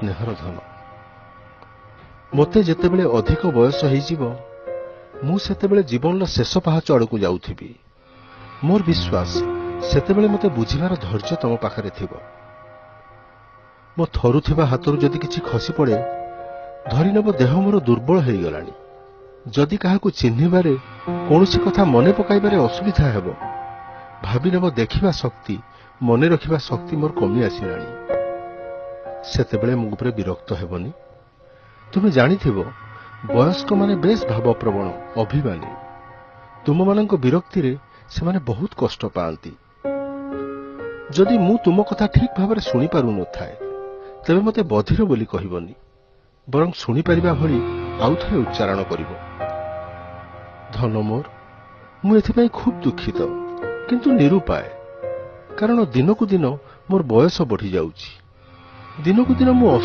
ସ୍ନେହର ଧନ। ମୋତେ ଯେତେବେଳେ ଅଧିକ ବୟସ ହେଇଯିବ, ମୁଁ ସେତେବେଳେ ଜୀବନର ଶେଷ ପାହାଚ ଆଡ଼କୁ ଯାଉଥିବି। ମୋର ବିଶ୍ୱାସ ସେତେବେଳେ ମୋତେ ବୁଝିବାର ଧୈର୍ଯ୍ୟ ତମ ପାଖରେ ଥିବ। ମୋ ଥରୁଥିବା ହାତରୁ ଯଦି କିଛି ଖସି ପଡ଼େ, ଧରିନେବ ଦେହ ମୋର ଦୁର୍ବଳ ହେଇଗଲାଣି। ଯଦି କାହାକୁ ଚିହ୍ନିବାରେ, କୌଣସି କଥା ମନେ ପକାଇବାରେ ଅସୁବିଧା ହେବ, ଭାବିନେବ ଦେଖିବା ଶକ୍ତି, ମନେ ରଖିବା ଶକ୍ତି ମୋର କମି ଆସିଲାଣି। ସେତେବେଳେ ମୋ ଉପରେ ବିରକ୍ତ ହେବନି। ତୁମେ ଜାଣିଥିବ, ବୟସ୍କମାନେ ବେଶ ଭାବପ୍ରବଣ, ଅଭିମାନୀ। ତୁମମାନଙ୍କ ବିରକ୍ତିରେ ସେମାନେ ବହୁତ କଷ୍ଟ ପାଆନ୍ତି। ଯଦି ମୁଁ ତୁମ କଥା ଠିକ୍ ଭାବରେ ଶୁଣିପାରୁନଥାଏ, ତେବେ ମୋତେ ବଧିର ବୋଲି କହିବନି, ବରଂ ଶୁଣିପାରିବା ଭଳି ଆଉଥରେ ଉଚ୍ଚାରଣ କରିବ। ଧନ ମୋର, ମୁଁ ଏଥିପାଇଁ ଖୁବ୍ ଦୁଃଖିତ, କିନ୍ତୁ ନିରୁପାୟ। କାରଣ ଦିନକୁ ଦିନ ମୋର ବୟସ ବଢ଼ିଯାଉଛି। ଦିନକୁ ଦିନ ମୁଁ